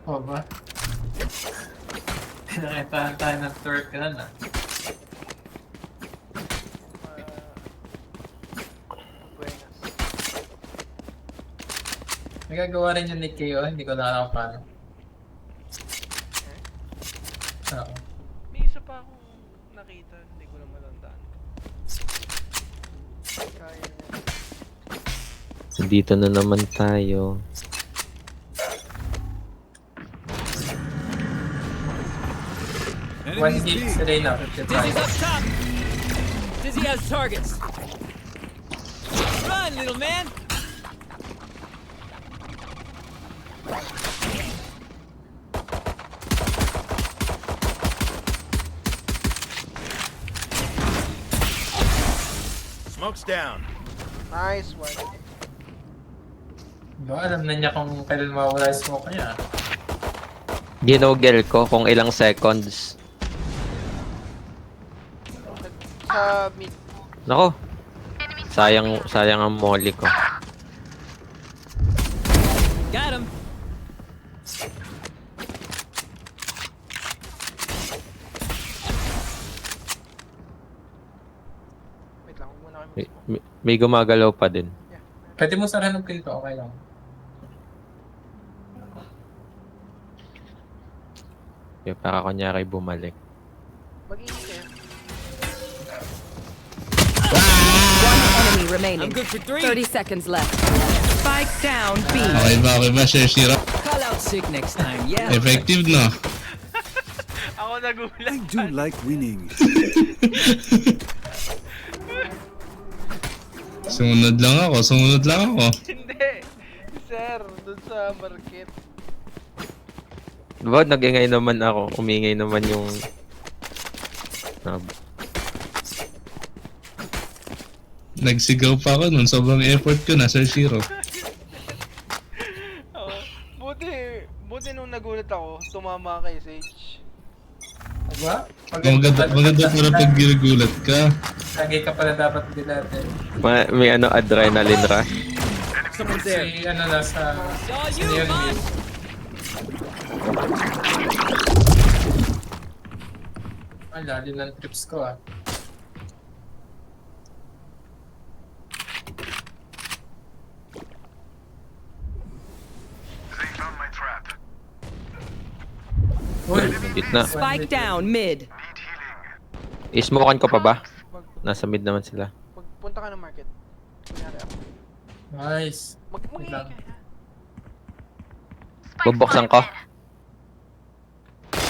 O ba? Nakitahan tayo ng twerk ka na. Buenas. Nagagawa rin yung ni Keo, hindi ko na alam paano. Oo. May isa pa akong nakita, hindi ko na matandaan. Kaya niya. Dito na naman tayo. One hit si Reyna, Dizzy's 55. up top. Dizzy has targets. Run, little man. Smoke's down. Nice one. Diba, alam na niya kung kailan mawala yung smoke niya. Ginogel ko kung ilang seconds. Sa mid. Nako. Sayang ang molly ko. Got him. Wait lang, huwag muna kayo May, mag-smoke. may gumagalaw pa din. Yeah. Pwede mo sarahan ng pinto, okay lang. Kaya para kunyari bumalik. Mag-iingat kayo. One enemy I'm remaining. good for 3. 30 seconds left. Spike down B. Okay ba, Sir Shiro? Call out sick next time. Yeah. Effective, no? Ako nagulat. I do like winning. Sumunod lang ako. Hindi. Sir, dun sa market. Diba, nag-ingay naman ako. Umingay naman yung... Nagsigaw pa ako nun. Sobrang effort ko na, Sir Shiro. Oo. Buti nung nagulat ako, tumama kay Sage. Diba? Maganda pala pag ginagulat ka. Lagi ka pala dapat din natin. may ano, adrenaline rush. Someone's there. Si ano na sa... All Sino you, yun? boss. Ang lalim ng trips ko ah. Uy! Gitna. Spike down mid. Ismokan ko pa ba? Mag, Nasa mid naman sila. Magpunta ka ng market. Kunyari ako. Nice. Mag-iingat kayo. Bubuksan ko.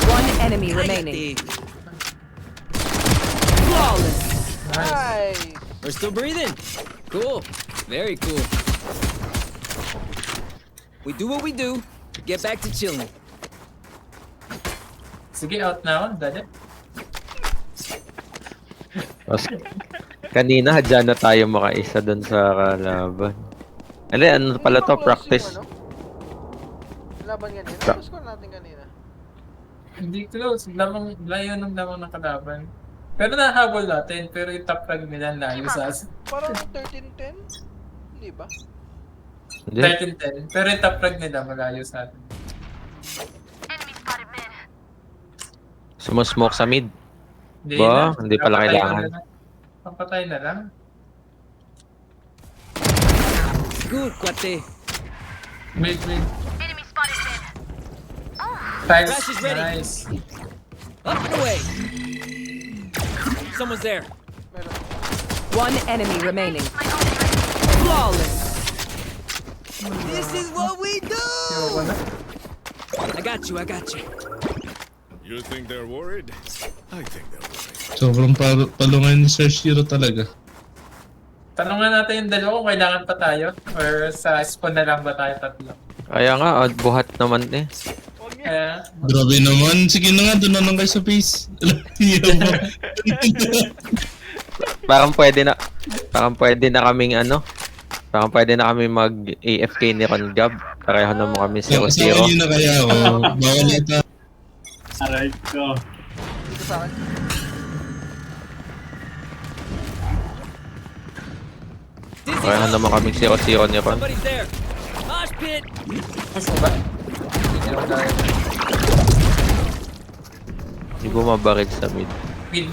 One enemy remaining. Flawless. Nice. Nice! We're still breathing. Cool. Very cool. We do what we do. Get back to chilling. Sige, out na ako. Dali. Tapos, kanina, hadya na tayo makaisa doon sa kalaban. Ano pala to? Practice. Laban kanina. Pra- Ano score natin kanina? Hindi close. Layo ng lamang ng kalaban. Pero nahabol natin. Pero yung top frag nila layo sa atin. Parang 13-10? Hindi ba? Hindi. 13-10. Pero yung top frag nila malayo sa atin. Sumusmoke sa mid. Hindi Ba? na. Hindi pala Papatay kailangan. na lang. Papatay na lang. Good, cuate. Mid. Flash Tiles. is ready. Nice. Up and away. Someone's there. Meron. One enemy remaining. Flawless. This is what we do. Yo, wala. I got you. You think they're worried? I think they're worried. Sobrang palungan ni Sir Shiro talaga. Tanungan natin yung dalawa kung kailangan pa tayo. Or sa spawn na lang ba tayo tatlo. Kaya nga, buhat naman eh. Huwag niya. Kaya, Grabe naman. Sige na nga, doon na lang kayo sa base. Parang pwede na kaming ano. Parang pwede na kami mag-AFK ni Ron Gab. Pareho naman kami Sa 0-0. inyo na kaya ako. Bawal ito. aray ko. Dito sa akin. Dizzy's Pareho up. naman kami 0-0 ni Ron. Somebody's there. Mosh pit. Gusto ba? Hindi ako dahil. Hindi bumabaril sa mid. Mid.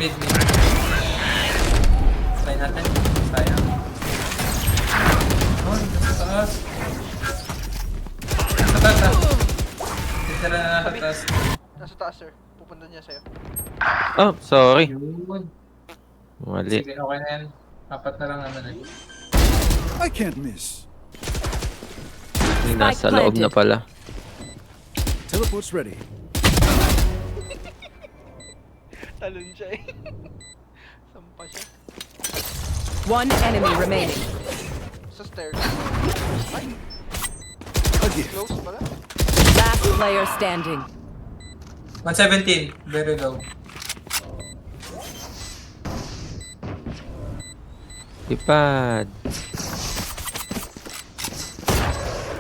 Try natin. Sayang. Oh, nasa taas. Nasa taas ha. Titira na nasa taas. Nasa taas, sir. Pupunta niya sa'yo. Oh, sorry. Yun. Mali. Sige, okay na yan. Apat na lang naman eh. I can't miss. Yung nasa loob na pala. Teleport's ready. Talon siya eh. Sampa siya. One enemy remaining. Sa stairs. Ay, A gift. close pala. Last player standing. 117. Very low. Ipad.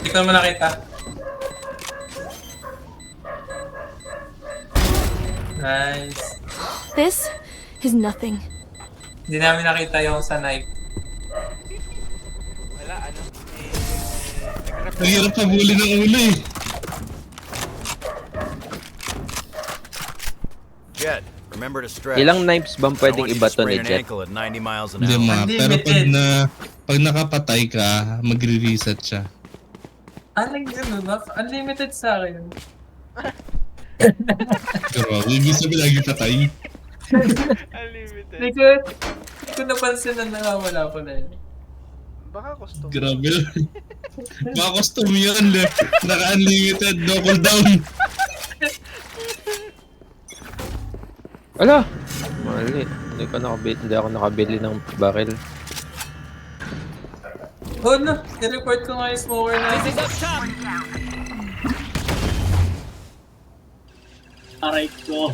Hindi ko naman nakita. Nice. This is nothing. Hindi namin nakita yung sa knife. Wala, ano. Ang hirap pabuli ng ulo eh. Jet, remember to stretch. Ilang knives bang pwedeng ibato ni an Jet? ankle at 90 miles an Hindi hour. ma. Pero Unlimited. pag nakapatay ka, magre-reset siya. Anong gano'n? Unlimited sa akin. Pero ibig sabihin lagi patay. Unlimited. Hindi ko napansin na nakawala ko na yun. Baka custom. Grabe. Mga custom yun. Naka-unlimited, no cooldown. Ala! Mali. Hindi ako nakabili ng baril. Oh no! I-report ko nga yung smoker na. This is up top. Aray ko.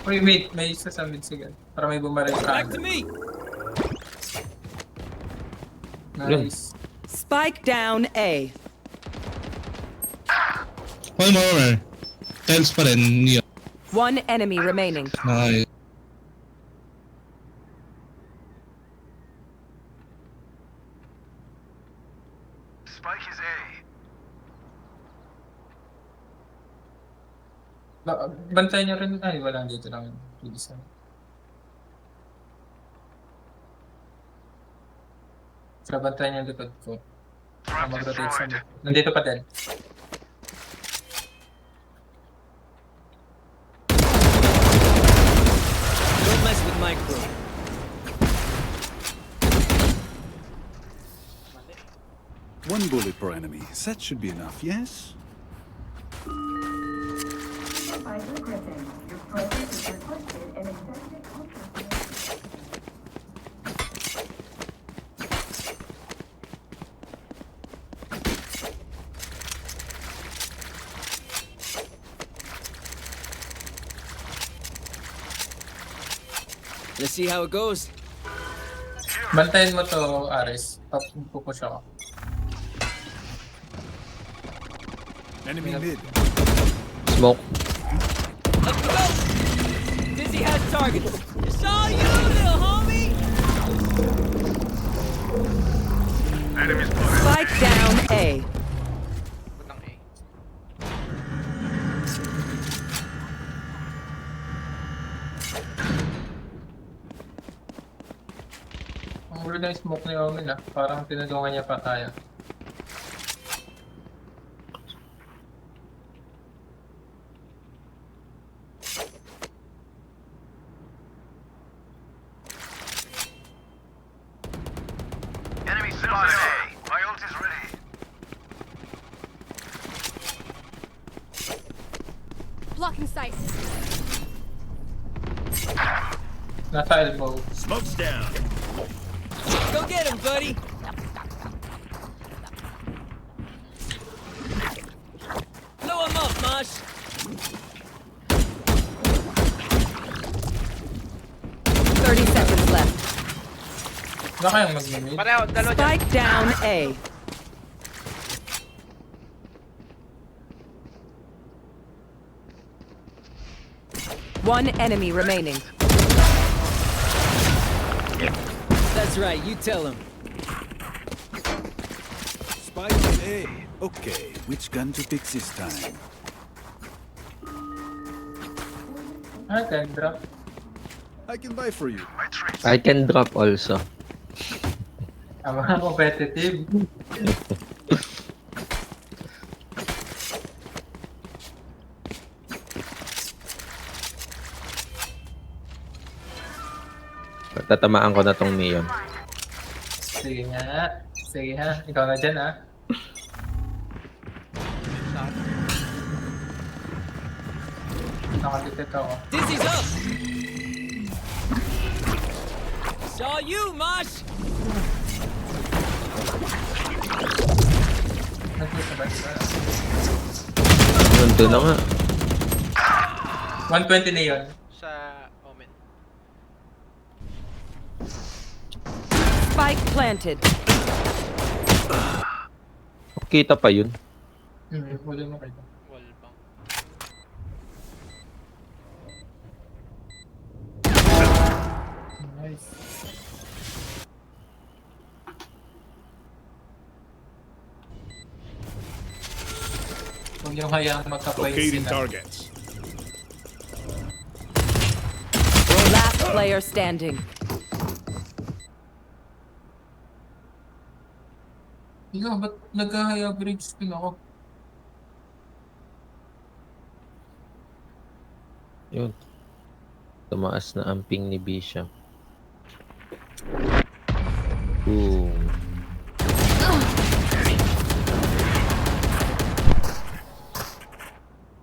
Uy, wait. May isa sa mid sige. Para may bumaril sa Back to me. Nice. Spike down A. One more. Tiles pa rin. Yun. One enemy remaining. Nice. Bantayan nyo rin. Ay, wala dito lang. Isa. So, bantayan nyo yung likod ko. Mag-rotate sa mid. Nandito pa din. Don't mess with my crew. One bullet per enemy. That should be enough, yes? Let's see how it goes. Bantayan mo to, Aris. Pupush ako. Enemy mid. Smoke. Let's go. Dizzy has target. It's all you, little homie. Spike down A. Punang A. Ang ulo na yung smoke ni Omen ah. Parang tinulungan niya pa tayo. Blocking sight. Nasa elbow. Smoke's down. Go get him, buddy. Blow him up, Mosh. 30 seconds left. Wala kayang mag-mid. Pareho, dalawa dyan. Spike down A. One enemy remaining. That's right. You tell him. Spike A. Okay, which gun to pick this time? Can drop. I can buy for you. I can drop also. Mga competitive. Tatamaan ko na tong neon. Sige nga. Sige ha. Ikaw na dyan ha. Nakadetect ako. Dizzy's up. Saw you, Mosh. Nagkisabay ba? Nandun na nga. 120 na yun. Sa Omen. Spike planted. Kita pa yun. Huli mo kayo. Wall bang. Nice. Huwag yung hayaang magka-point Locating sila. targets. Last player standing. Ikaw, ba't nag-haya bridge spin ako? Yun. Tumaas na ang ping ni Bisha. Boom.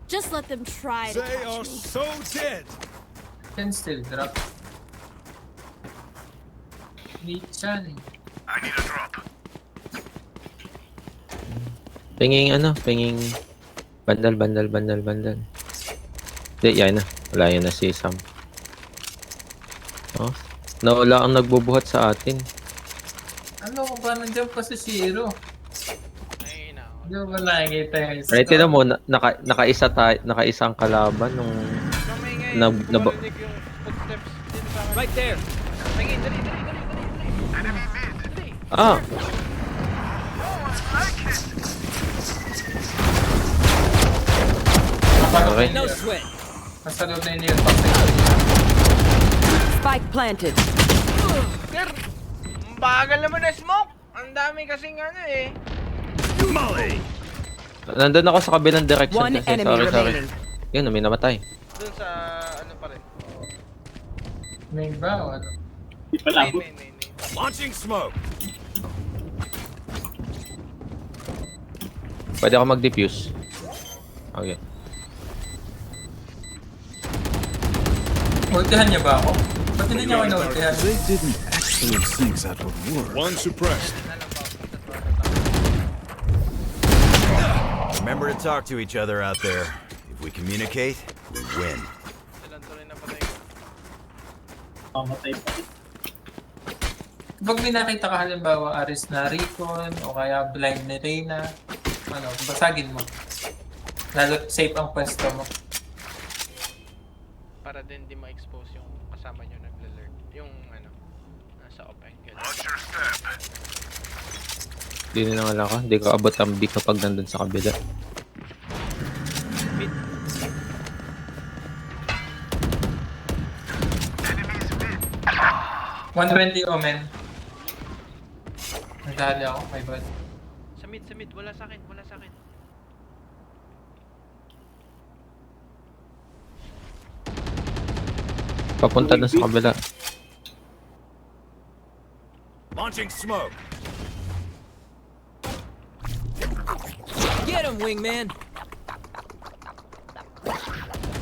Just let them try to They catch are me. so dead. Can still drop. Need chan. Pinging ano? Pinging bandal. Hindi, yan na. Wala yan na si Sam. Oh. Nawala ang nagbubuhat sa atin. Ano ko ba nandiyan pa si Zero? Ay, na. Hindi mo ba nakikita yung Right, tinan mo, nakaisa ang kalaban nung Kamay ngayon. Nab- nab- Kumarinig yung footsteps dito sa akin. Right there. Tingin, dali. Ah! Okay. No sweat. Nasa loob na yun yung toxic. Spike planted. Sir, ang bagal naman na smoke. Ang dami kasing ano eh. Molly. Nandun ako sa kabilang direction One kasi. enemy Sorry. remaining. Yun, may namatay. Doon sa ano pa rin. Main ba o ano? Main. Launching smoke. Pwede ako mag-defuse. Okay. Ultihan niya ba ako? Ba't hindi niya ako na-ultihan? They didn't actually think that would work. One suppressed. Remember to talk to each other out there. If we communicate, we win. Silang tuloy na patay. Kapag may nakita ka halimbawa Aris na Recon o kaya blind ni Reyna, ano, basagin mo. Lalo safe ang pwesto mo. Para din di ma-expose yung kasama nyo naglalurk. Yung ano, nasa open. Hindi na nga lang ako. Hindi ko abot ang B kapag nandun sa kabila. Mid. $120 Omen. Nagdali ako, my bad. Sa mid. Wala sa akin. Papunta na sa kabila. Launching smoke. Get him, wingman.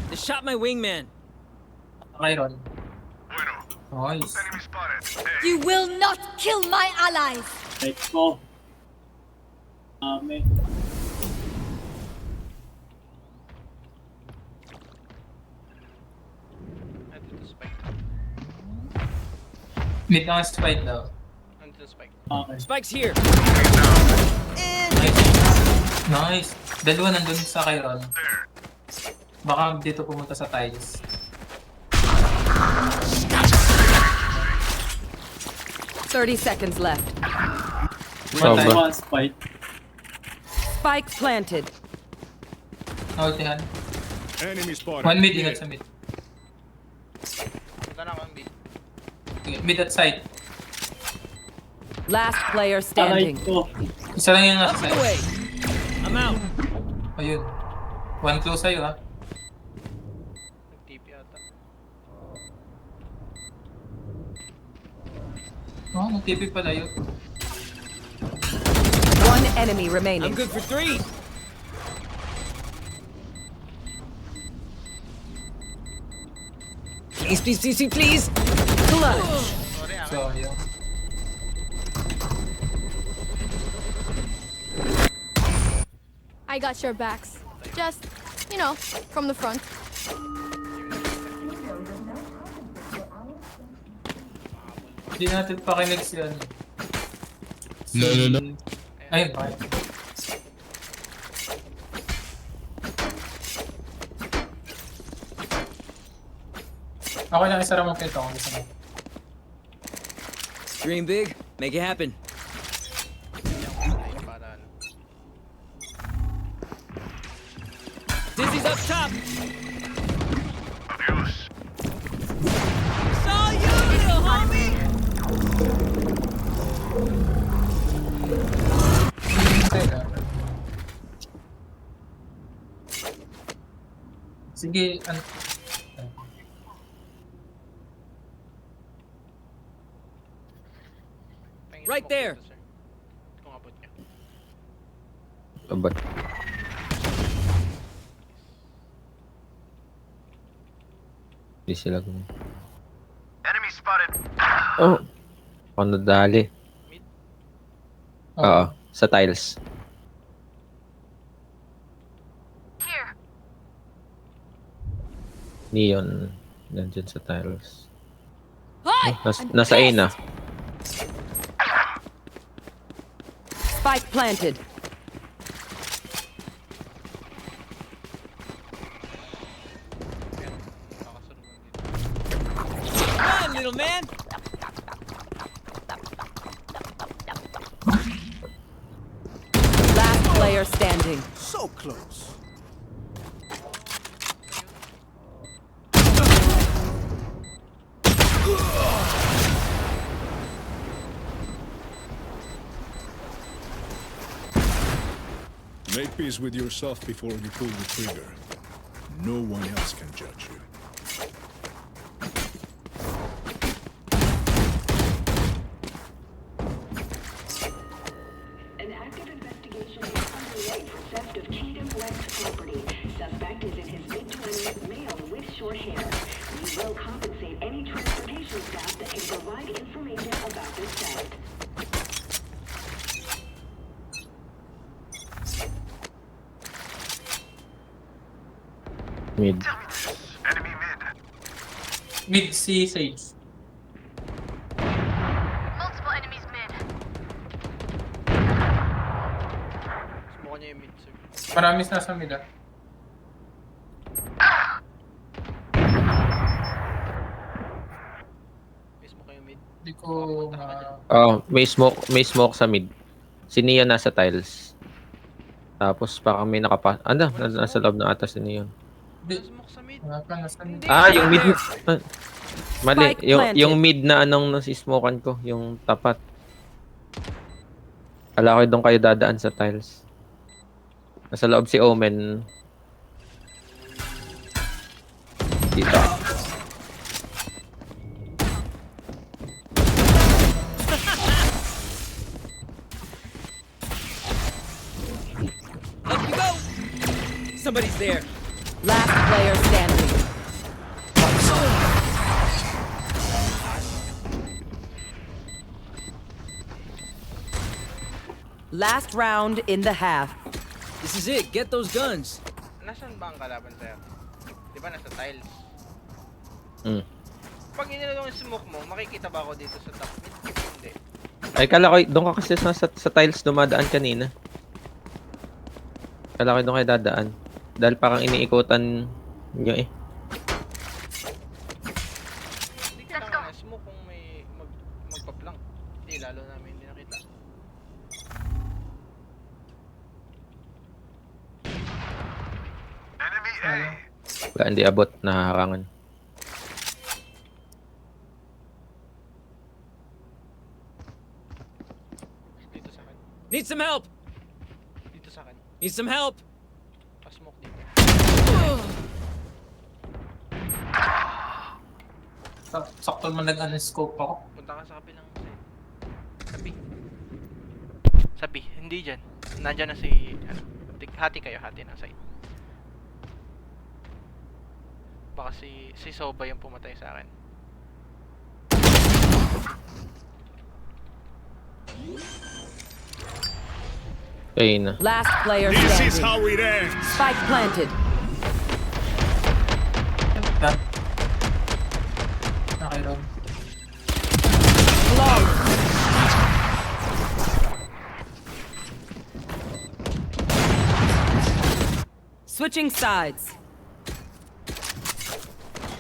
They shot my wingman. Iron. Nice. You will not kill my allies! Nandito to spike. Mid ang spike daw. Nandito to spike. Spike's here. Nice. Nice. Dalawa nandun sa Chiron. Baka dito pumunta sa tiles. Thirty seconds left. Sobra. Spike planted. Naultihan. Enemy spotted. One mid, Here. ingat sa mid. Punta na ako ang B. Okay, mid at side. Last player standing. Isa lang yung nasa Up the side. way. I'm out. Ayun. One close sa'yo ha. Nag-TP ata. Oh, nag-TP pala yun. One enemy I'm remaining. good for 3. Please. Clutch. Sorry, So, yun. I got your backs. Just, you know, from the front. Hindi natin pakinig si ano. Lolo. Ayun, bakit? Okay lang, isara mo kito kung gusto mo. Dream big, make it happen. Ay, para ano. Dizzy's up top. Saw you, little homie. Sige, ano? Pahingin Right smoke there. dito, sir. Kung abot niya. Abot. Hindi sila gumawa. Enemy spotted. Oh! Ako nadali. Mid? Oo, sa tiles. Neon. Nandyan sa tiles. Hi! Nasa A na. Spike planted. Kakasunod lang dito. Come on, little man. Last player standing. So close. Make peace with yourself before you pull the trigger. No one else can judge you. An active investigation is underway for theft of Kingdom West property. Suspect is in his mid-20s, male with short hair. We will compensate any transportation staff that can provide information about this theft. Mid. Enemy mid. Mid si Sage. Multiple enemies mid. Smoke niya yung mid, sir. Maramis nasa mid ah. May smoke kayo mid. Hindi ko ma... Oh, may smoke sa mid. Si Neon nasa tiles. Tapos parang may ano, nasa loob na ata si Neon. Hindi. May smoke sa mid. Wala pa, nasa mid. Ah, yung mid. Mali, Spike yung planted. mid na anong nasismokan ko, yung tapat. Kala ko doon kayo dadaan sa tiles. Nasa loob si Omen. Dito. Up you go. Somebody's there. Last player standing. Last round in the half. This is it. Get those guns. Nasaan ba ang kalaban, sir? Di ba nasa tiles? Mm. Pag inilolong yung smoke mo, makikita ba ako dito sa top mid? Hindi. Ay, kala ko, doon ka kasi sa tiles dumadaan kanina. Kala ko doon kayo dadaan. Dahil parang iniikutan nyo eh. Hindi kailangan na smoke kung may magpa-plank. Hindi, lalo namin hindi nakita. Wala, hindi abot. Nahaharangan. Dito sa akin. Need some help! Dito sa akin. Need some help! Pa-smoke dito. Sakto mo nag-unscope ako. Punta ka sa kabilang side. Sabi, hindi dyan. Nandyan na si, ano, hati kayo, hati ng side. Baka si Soba yung pumatay sa akin. Ayun na. Last player This is standing. how it ends. Spike planted. Done. Okay, Ron. Switching sides.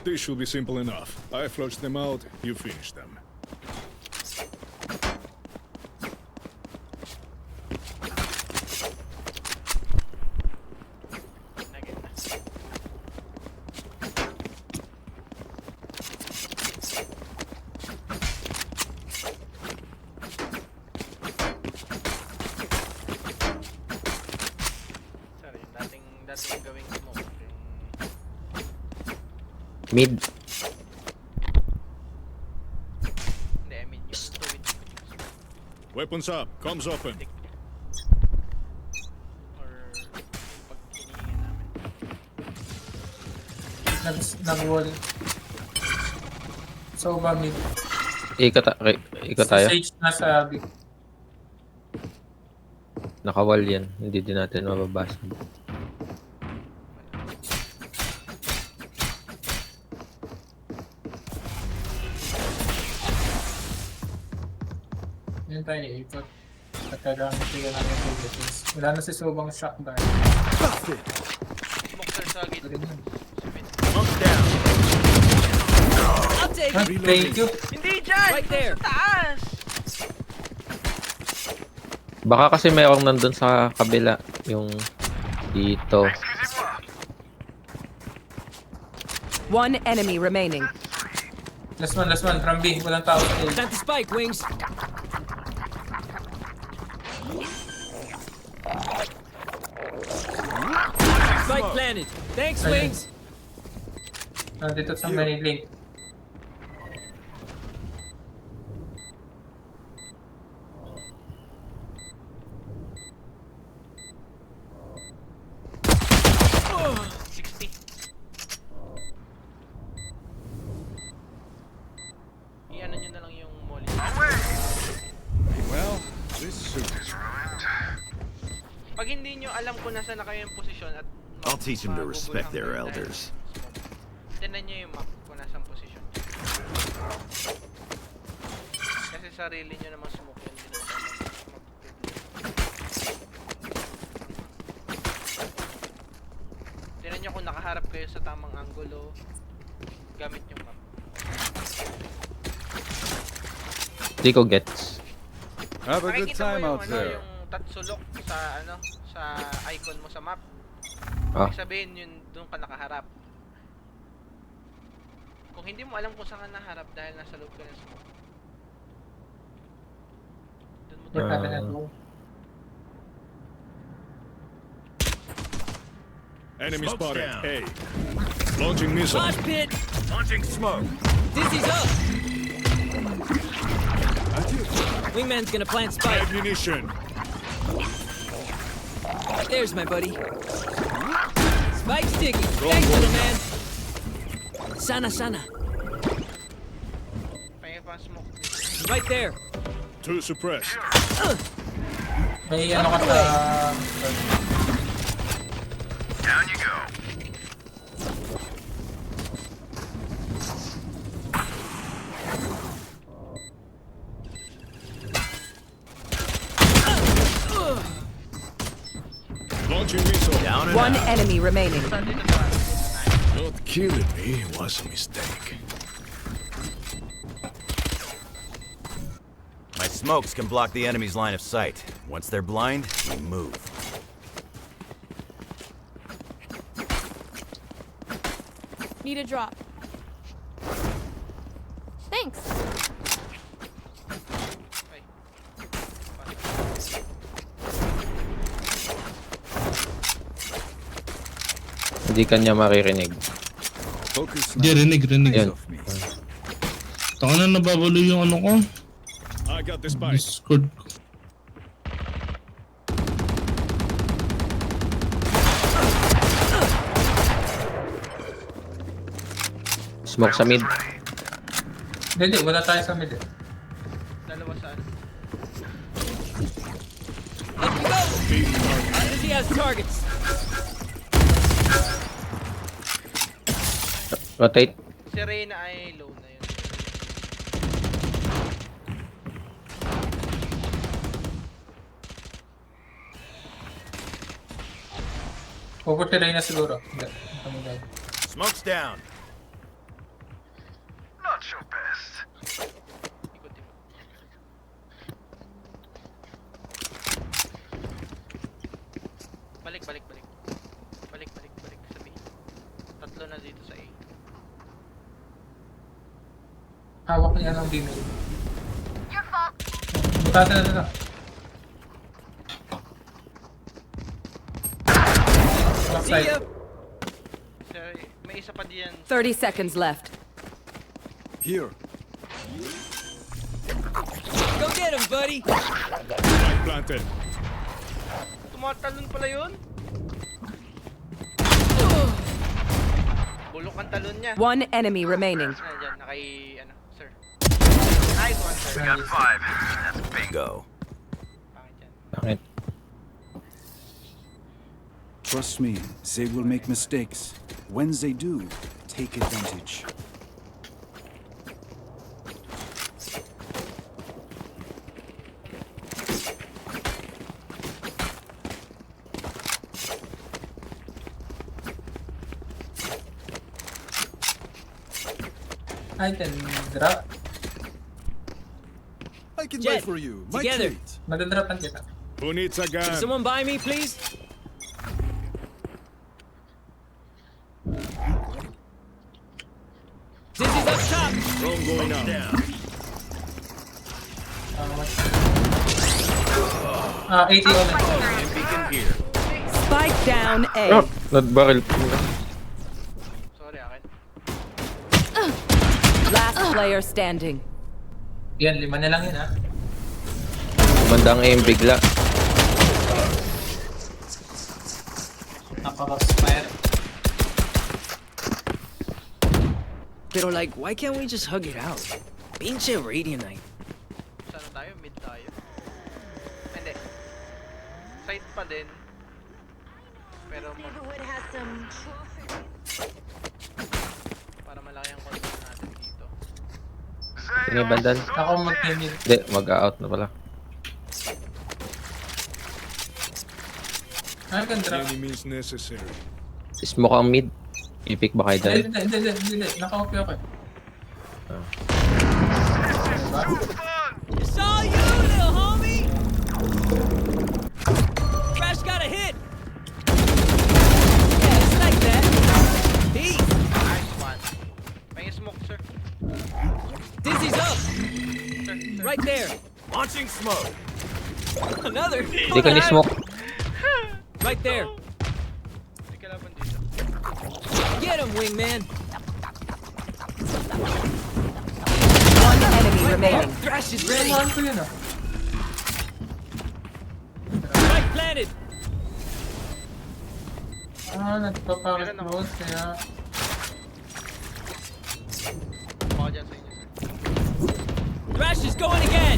This should be simple enough. I flush them out, you finish them. Nagin na. Sorry, dating gawing smoke. Mid. Hindi, I mean yung tuwid. Weapons up, comms open. Or pag hinihingan namin. Nag-wall. So, ba mid? Ikot tayo. Si Sage nasa big. Nakawall yan. Hindi din natin mababasa. Yun tayo ikot. Pagkagamit bigyan namin yung bullets. Wala na si Sobang shotgun. Smoke sir sa gate. Smoke's down. I'll take Huh? it! Thank you. Hindi dyan! Right there. Sa taas! Baka kasi mayroong nandun sa kabila. Yung dito. One enemy remaining. Last one. From B. Walang tao sa A. Plant the spike, Wings! Spike planted! Thanks, Ayun. Wings! Nandito sa may link. Iano nyo na lang yung molly. Well, this suit is ruined. Pag hindi nyo alam kung nasa na kayo yung posisyon at I'll teach them to respect their elders. Tignan nyo yung map kung nasang posisyon. Kasi sarili nyo naman smoke yun. Hindi naman tayo tignan nyo kung nakaharap kayo sa tamang angulo. Gamit yung map. Di ko gets. Have Makikita mo yung yung tatsulok sa sa icon mo sa map. Ah. Ibig sabihin yun doon ka nakaharap. Kung hindi mo alam kung saan ka naharap dahil nasa loob ka ng smoke. Doon mo Wala Ah. na to. Enemy Smoke's spotted. down. A. Launching missile. Flash pit! Launching smoke. Dizzy's up! Wingman's gonna plant spike. Ammunition. There's my buddy. Spike sticky. Thanks, little man. Sana. Pahinga pa ang smoke. Right there. Two suppressed. May ano ka sa... Down you go. Launching missile. Down and One out. enemy remaining. Dito sa Not killing me was a mistake. My smokes can block the enemy's line of sight. Once they're blind, we move. Need a drop. Thanks. Ay. Hindi kanya maririnig. Focus Hindi, now. rinig. Yan. Off me. Taka na nababalo yung ano ko. I got the spike. Discord ko. Smoke sa mid. Hindi, wala tayo sa mid eh. Dalawa sa ano. Up you go! Dizzy has targets. Rotate. Si Reyna ay low na yun. Pupunta na siguro. Hindi. Kami na. Smoke's down. Ikutin mo. Balik. Balik sa B. Tatlo na dito sa A. Hawak niya ng B-mail. Your fault. Butatan na nila. See Backside. ya. May isa pa diyan. 30 seconds left. Here. Go get him, buddy. Spike planted. Tumatalon pala yun. Bulok ang talon niya. One enemy remaining. Diyan, ano, sir. Nice one, sir. Bingo. Pangit yan. Bakit? Trust me, they will make mistakes. When they do, take advantage. I can drop. I can Jet, buy for you. My together. treat. Madadropan kita. Who needs a Can gun? someone buy me, please? Dizzy's up top. Drone going out. 80 omen. Beacon here. Spike down Oh, A. nagbaril. Sorry, akin. Last player standing. Yan, 5 na lang yun ha. Bandang aim bigla. Napaka-spire. Pero like, why can't we just hug it out? Pinche Radianite. Saan tayo? Mid tayo. Hindi. Side pa din. Pero para malaki ang control natin dito. Ano yung bandan? Ako mag-mid. Hindi, mag-out na pala. I can drop. Any means necessary. Smoke ang mid. Ipick ba kayo dahil? Hindi. Naka-OP ako eh. Diba? It's all you, little homie. Crash got a hit. Yeah, it's like that. Peace. Nice one. May smoke, sir. Dizzy's up. Sir. Right there. Launching smoke. Another. Hindi ka ni-smoke. Right there. Hindi ka laban dito. Get him, wingman. One enemy remaining. Thrash is ready. Saan ko yun ah? Right planted. Nagpapakit-close kaya... Baka dyan sa inyo, sir. Thrash is going again.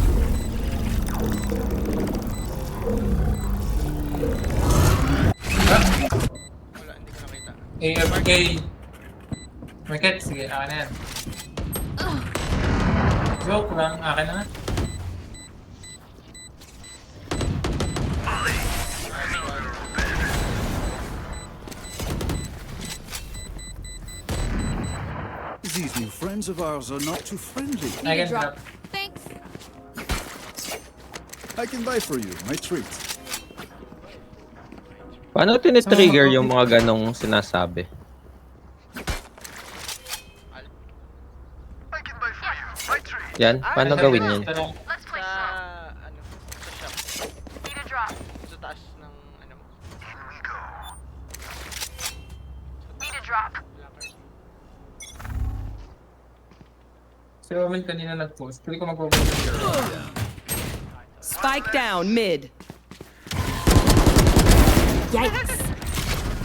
Wala, hindi ko nakita. AFK. Market, sige, akin na yan. Joke lang, akin na nga. These new friends of ours are not too friendly. I Need a can drop. drop. Thanks. I can buy for you. My treat. Paano tinitrigger yung mga ganong sinasabi? Yan, paano gawin yan? Tara. Sa, ano, sa shop. Sa taas ng, ano mo. Si Omen kanina nag-post. Pwede ko mag-post. Spike down mid. Yikes.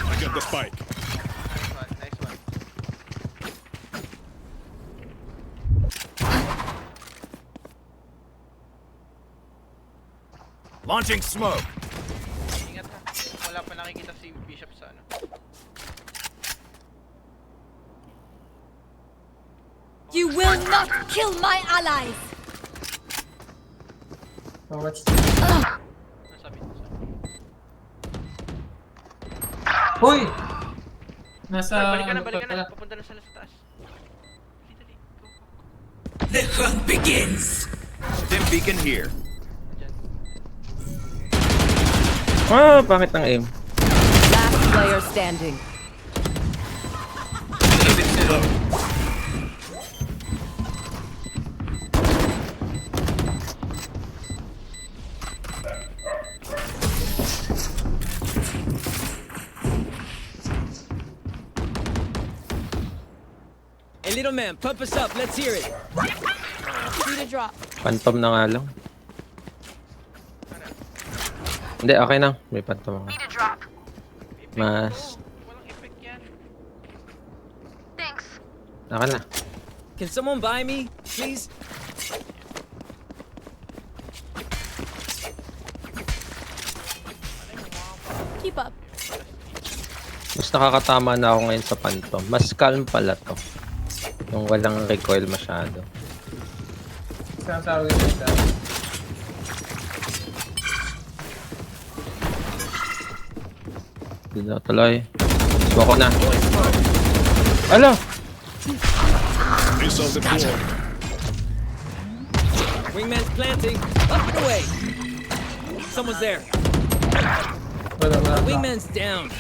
I got the spike. Nice one, nice one. Launching smoke. Ingat ha. Wala pa nakikita si Bishop sa ano. You will not kill my allies! So, what's... Nasabi. Hoy! Nasa... Balikan na, ano balikan pala? na. Papunta na sila sa taas. Dali, dali. Go, go. The hunt begins. Stim beacon here. Diyan. Ah, bakit ang aim? Last player standing. Hey, little man, pump us up. Let's hear it. Need a drop. Phantom na nga lang. Hindi, okay na. May phantom ako. Mas... Walang effect yan. Naka na. Can someone buy me, please? Keep up. Mas nakakatama na ako ngayon sa phantom. Mas calm pala to. Yung walang recoil masyado. Sinasawag yung dami. Hindi na tuloy. Gusto ko na. Ala! Missile deployed. Wingman's planting. Up and away. Someone's there. Wala. Wingman's down.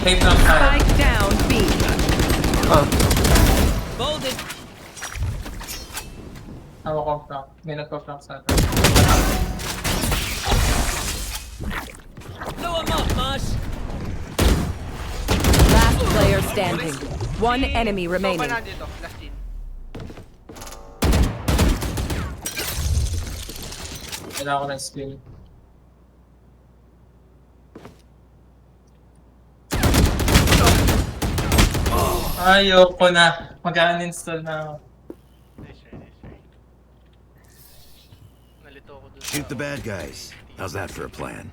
Tape lang tayo. Spike down B. Ah, Folded. Hawak ko flank. May nagpa-flank sa atin. Blow him up, Mosh. Last player standing. One enemy So, remaining. pa dito. Last in. Kailangan ko ng skill. Ayoko na. Mag-uninstall na ako. Nice try, nice try. Nalito ako dun Shoot sa- the bad guys. How's that for a plan?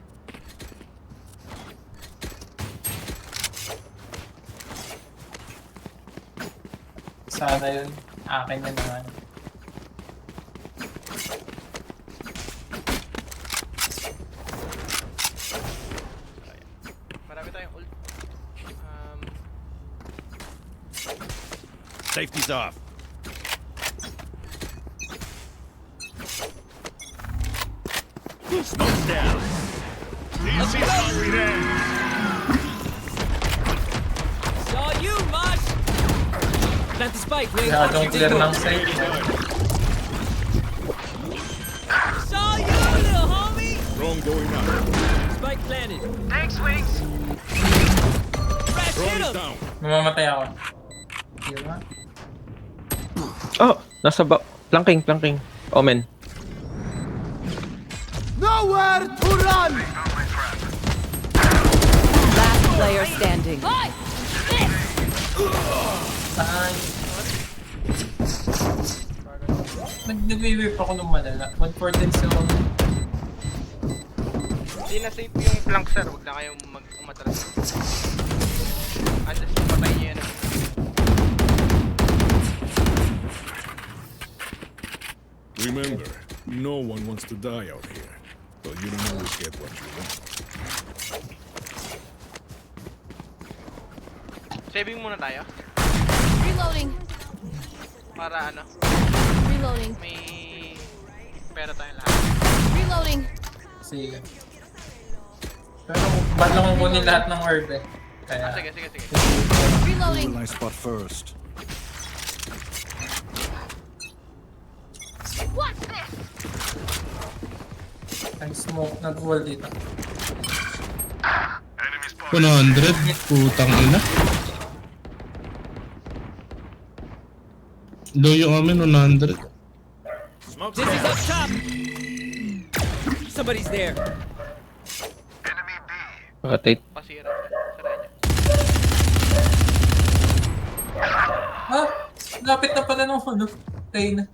Sana yun. Akin na naman. Marami tayong ult. Safety's off. Smoke's down. Saw you, Mosh. Plant the spike, Wing. Masyadong clear ng site. Saw you, little homie. Drone going up. Spike planted. Thanks, Wings! Crash Drone hit is him. down. Mamamatay ako. Diba? oh, nasa ba... Planking. Omen. Last player standing. Hi! Ay. Nag-whip ako nung malala. 114 sa Hindi na safe yung flank, sir. Huwag na kayong umatras. Unless patay niyo yan. Remember, no one wants to die out here. So you don't always get what you want. Saving muna tayo. Reloading. Para ano, Reloading. may pera tayong lahat. Reloading. Sige. Pero ba't lang kung kunin lahat ng herb eh. Kaya... Sige. Who Reloading. will I spot first? Nag-smoke, nag-wall dito. 100, putang ina. Low yung amin, 100. Dizzy's up top. Somebody's there. Rotate. Pasira. Sara niya. Ah! Lapit na pala nung ano. Reyna.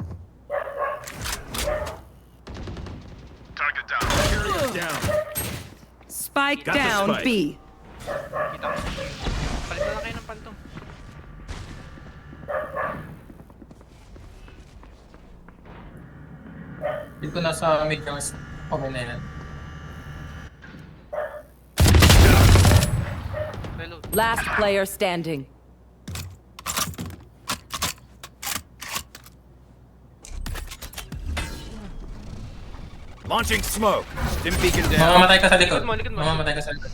Spike Got the down spike. B. Kita ko. Palit na lang kayo ng pantong. Dito nasa mid yung okay na yan. Reload. Last player standing. Launching smoke. Dim beacon down. Mamamatay ka sa likod. Likod mo. Mamamatay ka sa likod.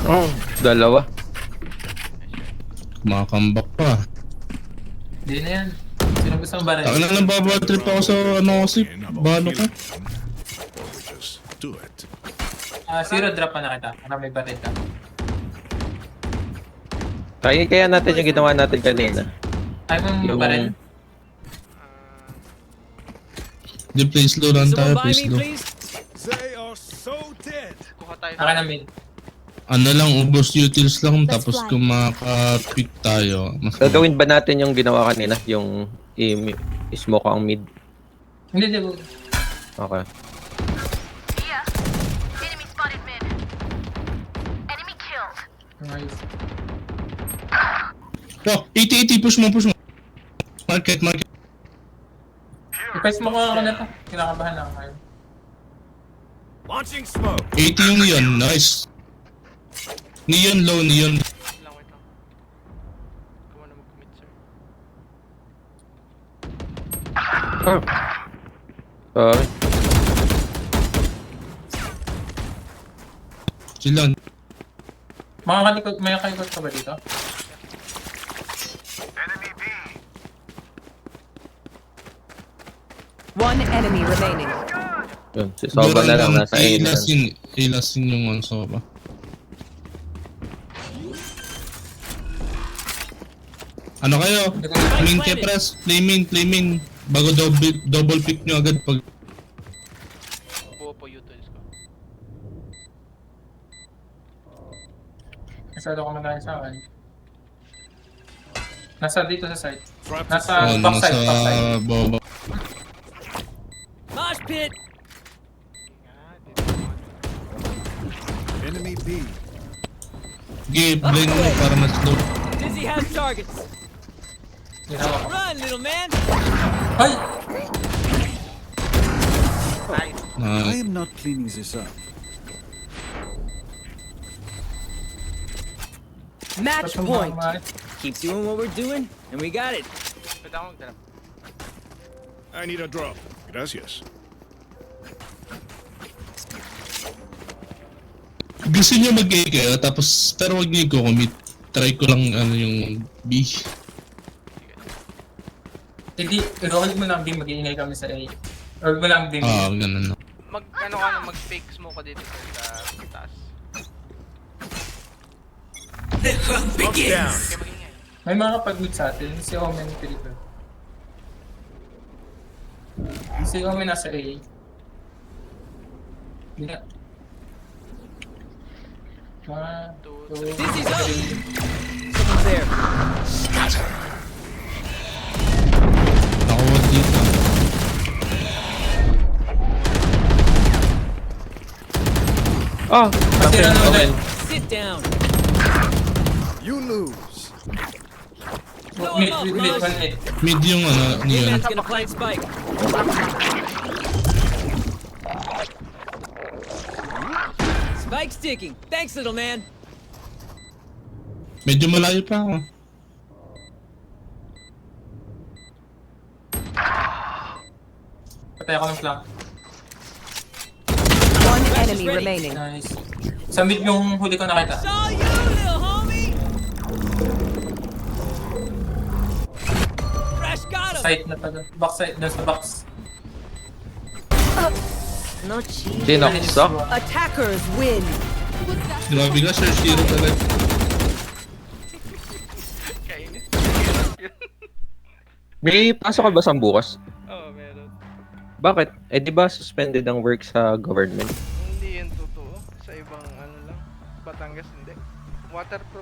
Oh, dalawa. Kumakambak pa. Hindi na yan. Sino gusto mong baril? Taka na lang baba trip ako sa ano kasi, And about balo ko. killing them, or we just do it. Zero drop pa na kita. Para may baril ka. Kaya natin yung ginawa natin kanina. Ayaw mong Yung- baril? Di please low lang tayo, Someone buy please me, low. please. They are so dead. Kuha tayo. Akin na mid. Ano lang, ubos utils lang, tapos kung makaka-pick tayo. Gagawin ba natin yung ginawa kanina? Yung i-smoke ang mid? Hindi, di ba? Okay. Enemy spotted mid. Enemy killed. Nice. Oh, 80, push mo. Market. I-price mo ko ako na to. Kinakabahan na ako ngayon. Launching smoke. 80 yung neon, nice. Neon low. Wait lang. Kuha na mag-commit, sir. Sorry. Sila. Mga kalikot, may kalikot ka ba dito? One enemy remaining. Yun, si Soba na lang nasa A na. Ilasin yung one Soba. Ano kayo? Main key press, play main. Bago double pick nyo agad pag Kuha po utils ko. Masyado ko magaling sa akin. Nasa dito sa side. Trap is Nasa ano, backside, sa backside. baba. Mosh pit. enemy B. Okay, blend mo para mas low. Dizzy has targets. Ginawa ko. Run, little man. Ay! Nice. I am not cleaning this up. Match Ba't point. mamamatay? Keep doing what we're doing, and we got it. Pwede ako mag-drop. I need a drop. Gracias. Gusto nyo mag-A kayo, tapos pero wag nyo i-commit. Try ko lang ano yung B. Hindi, i-hold mo lang din, mag-iingay kami sa A. Hold mo lang din. Ganun na. Mag-fake smoke ka dito sa taas. Smoke's down. Kaya mag-ingay. May mga kapag-meet sa atin, si Omen Pilipin. Si Omen nasa A. Hindi na. 1, 2, Dizzy's up. 3. Someone's there. Nakuha dito. Oh! Masira na ulit. Sit down. You lose. Mid, one mid. Mid yung ano, neon. Man's gonna plant spike. Spike's ticking. Thanks, little man. Medyo malayo pa ako. Patay ako ng flank. One enemy remaining. Nice. Sa mid yung huli ko nakita. Saw you, little homie. Fresh got him. Side na pala. Backside, doon sa box. No cheat. Sinokso? Attackers win. Grabe ka, Sir Shiro talaga. Kainis. May pasok ka ba sa bukas? Oo, meron. Bakit? Eh di ba suspended ang work sa government? Hindi yan totoo. Sa ibang ano lang. Batangas hindi. Waterproof